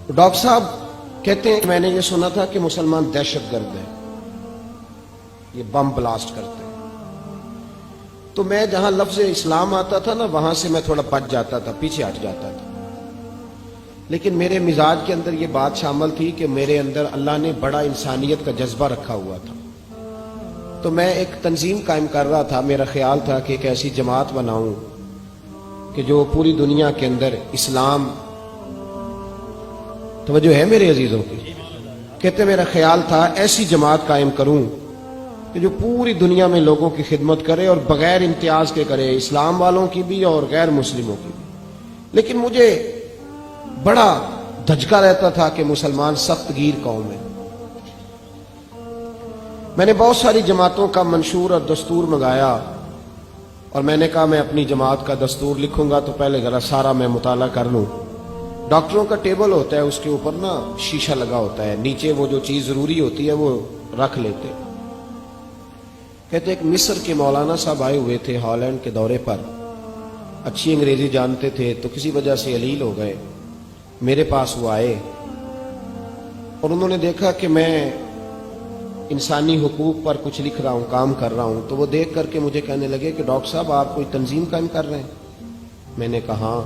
Doctor صاحب کہتے ہیں کہ میں نے یہ سنا تھا کہ مسلمان دہشت گرد ہیں، یہ بم بلاسٹ کرتے ہیں، تو میں جہاں لفظ اسلام آتا تھا نا وہاں سے میں تھوڑا بچ جاتا تھا، پیچھے ہٹ جاتا تھا. لیکن میرے مزاج کے اندر یہ بات شامل تھی کہ میرے اندر اللہ نے بڑا انسانیت کا جذبہ رکھا ہوا تھا. تو میں ایک تنظیم قائم کر رہا تھا. میرا خیال تھا کہ ایک ایسی جماعت بناؤں کہ جو پوری دنیا کے اندر اسلام، توجہ ہے میرے عزیزوں کی، کہتے میرا خیال تھا ایسی جماعت قائم کروں کہ جو پوری دنیا میں لوگوں کی خدمت کرے اور بغیر امتیاز کے کرے، اسلام والوں کی بھی اور غیر مسلموں کی بھی. لیکن مجھے بڑا دھچکا رہتا تھا کہ مسلمان سخت گیر قوم ہے. میں نے بہت ساری جماعتوں کا منشور اور دستور منگایا اور میں نے کہا میں اپنی جماعت کا دستور لکھوں گا تو پہلے ذرا سارا میں مطالعہ کر لوں. ڈاکٹروں کا ٹیبل ہوتا ہے، اس کے اوپر نا شیشہ لگا ہوتا ہے، نیچے وہ جو چیز ضروری ہوتی ہے وہ رکھ لیتے. کہتے ایک مصر کے مولانا صاحب آئے ہوئے تھے ہالینڈ کے دورے پر، اچھی انگریزی جانتے تھے تو کسی وجہ سے علیل ہو گئے. میرے پاس وہ آئے اور انہوں نے دیکھا کہ میں انسانی حقوق پر کچھ لکھ رہا ہوں، کام کر رہا ہوں. تو وہ دیکھ کر کے مجھے کہنے لگے کہ ڈاکٹر صاحب آپ کوئی تنظیم قائم کر رہے ہیں؟ میں نے کہا ہاں.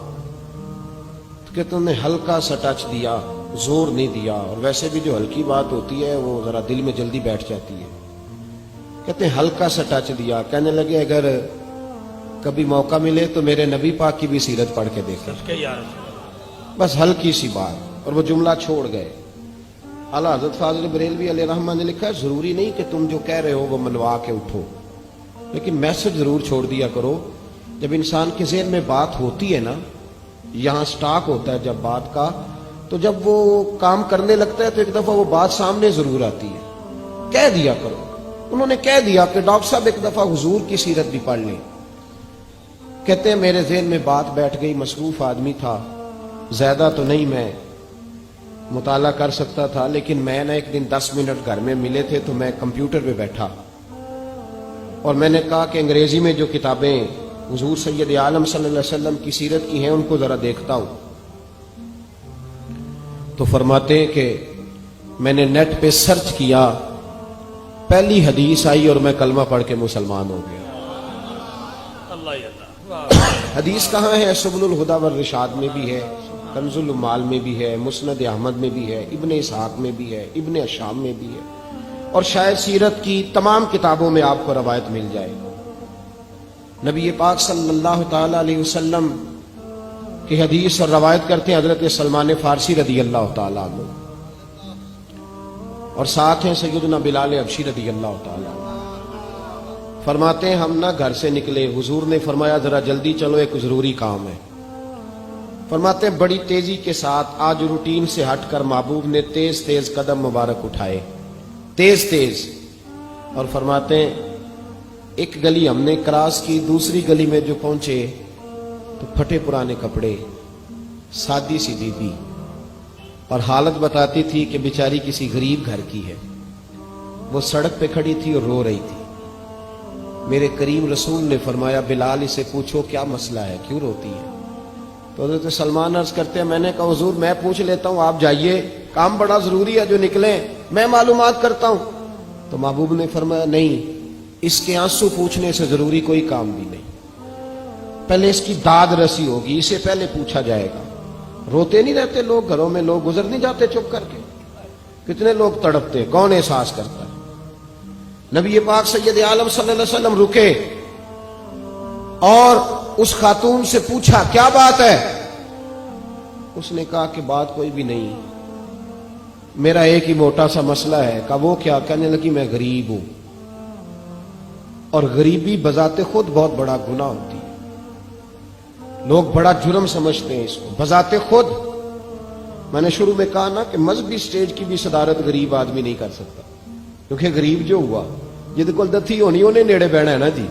تو کہتے انہوں نے ہلکا سا ٹچ دیا، زور نہیں دیا، اور ویسے بھی جو ہلکی بات ہوتی ہے وہ ذرا دل میں جلدی بیٹھ جاتی ہے. کہتے ہیں ہلکا سا ٹچ دیا، کہنے لگے اگر کبھی موقع ملے تو میرے نبی پاک کی بھی سیرت پڑھ کے دیکھیں. بس ہلکی سی بات، اور وہ جملہ چھوڑ گئے. اعلیٰ حضرت فاضل بریلوی علیہ رحمہ نے لکھا ہے ضروری نہیں کہ تم جو کہہ رہے ہو وہ منوا کے اٹھو، لیکن میسج ضرور چھوڑ دیا کرو. جب انسان کے ذہن میں بات ہوتی ہے نا، یہاں سٹاک ہوتا ہے جب بات کا، تو جب وہ کام کرنے لگتا ہے تو ایک دفعہ وہ بات سامنے ضرور آتی ہے. کہہ دیا کرو. انہوں نے کہہ دیا کہ ڈاکٹر صاحب ایک دفعہ حضور کی سیرت بھی پڑھ لیں. کہتے ہیں میرے ذہن میں بات بیٹھ گئی. مصروف آدمی تھا، زیادہ تو نہیں میں مطالعہ کر سکتا تھا، لیکن میں نے ایک دن 10 منٹ گھر میں ملے تھے تو میں کمپیوٹر پہ بیٹھا اور میں نے کہا کہ انگریزی میں جو کتابیں حضور سید عالم صلی اللہ علیہ وسلم کی سیرت کی ہیں ان کو ذرا دیکھتا ہوں. تو فرماتے ہیں کہ میں نے نیٹ پہ سرچ کیا، پہلی حدیث آئی اور میں کلمہ پڑھ کے مسلمان ہو گیا. حدیث کہاں ہے؟ سبل الہدی والرشاد میں بھی ہے، کنز المال میں بھی ہے، مسند احمد میں بھی ہے، ابن اسحاق میں بھی ہے، ابن اشام میں بھی ہے، اور شاید سیرت کی تمام کتابوں میں آپ کو روایت مل جائے. نبی پاک صلی اللہ تعالی علیہ وسلم کی حدیث اور روایت کرتے ہیں حضرت سلمان فارسی رضی اللہ تعالی عنہ، اور ساتھ ہیں سیدنا بلال حبشی رضی اللہ تعالی عنہ. فرماتے ہیں ہم نہ گھر سے نکلے، حضور نے فرمایا ذرا جلدی چلو ایک ضروری کام ہے. فرماتے ہیں بڑی تیزی کے ساتھ آج روٹین سے ہٹ کر محبوب نے تیز تیز قدم مبارک اٹھائے، تیز تیز. اور فرماتے ہیں ایک گلی ہم نے کراس کی، دوسری گلی میں جو پہنچے تو پھٹے پرانے کپڑے، سادی سی بی بی، اور حالت بتاتی تھی کہ بیچاری کسی غریب گھر کی ہے. وہ سڑک پہ کھڑی تھی اور رو رہی تھی. میرے کریم رسول نے فرمایا بلال اسے پوچھو کیا مسئلہ ہے، کیوں روتی ہے؟ تو حضرت سلمان عرض کرتے ہیں میں نے کہا حضور میں پوچھ لیتا ہوں، آپ جائیے، کام بڑا ضروری ہے جو نکلیں، میں معلومات کرتا ہوں. تو محبوب نے فرمایا نہیں، اس کے آنسو پوچھنے سے ضروری کوئی کام بھی نہیں، پہلے اس کی داد رسی ہوگی، اسے پہلے پوچھا جائے گا. روتے نہیں رہتے لوگ گھروں میں، لوگ گزر نہیں جاتے چپ کر کے؟ کتنے لوگ تڑپتے، کون احساس کرتا ہے؟ نبی پاک سید عالم صلی اللہ علیہ وسلم رکے اور اس خاتون سے پوچھا کیا بات ہے؟ اس نے کہا کہ بات کوئی بھی نہیں، میرا ایک ہی موٹا سا مسئلہ ہے. کہا وہ کیا؟ کہنے لگی میں غریب ہوں، اور غریبی بذات خود بہت بڑا گناہ ہوتی ہے، لوگ بڑا جرم سمجھتے ہیں اس کو بذات خود. میں نے شروع میں کہا نا کہ مذہبی سٹیج کی بھی صدارت غریب آدمی نہیں کر سکتا، کیونکہ غریب جو ہوا جد کول دتھی ہونی انہیں نیڑے بہنا ہے نا جی،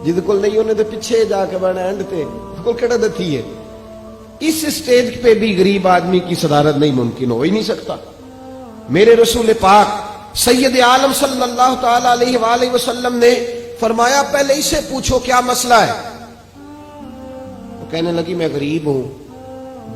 جد کول نہیں انہیں تو پیچھے جا کے بہنا اینڈ تے کول کیڑا دتھی ہے. اس سٹیج پہ بھی غریب آدمی کی صدارت نہیں ممکن ہو ہی نہیں سکتا. میرے رسول پاک سید عالم صلی اللہ تعالی علیہ وآلہ وسلم نے فرمایا پہلے اسے پوچھو کیا مسئلہ ہے. وہ کہنے لگی میں غریب ہوں،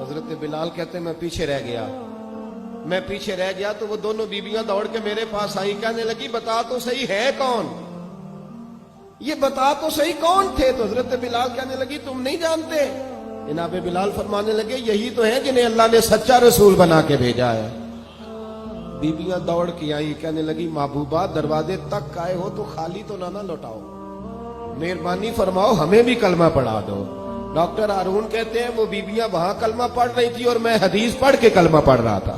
حضرت بلال کہتے میں پیچھے رہ گیا. میں پیچھے رہ گیا تو وہ دونوں بیویاں دوڑ کے میرے پاس آئی, کہنے لگی بتا تو صحیح ہے کون, یہ بتا تو صحیح کون تھے. تو حضرت بلال کہنے لگی تم نہیں جانتے. جناب بلال فرمانے لگے یہی تو ہیں جنہیں اللہ نے سچا رسول بنا کے بھیجا ہے. بیویاں دوڑ کے آئی, کہنے لگی محبوبہ دروازے تک آئے ہو تو خالی تو نہ لوٹاؤ, مہربانی فرماؤ ہمیں بھی کلمہ پڑھا دو. ڈاکٹر ہارون کہتے ہیں وہ بیویاں وہاں کلمہ پڑھ رہی تھی اور میں حدیث پڑھ کے کلمہ پڑھ رہا تھا.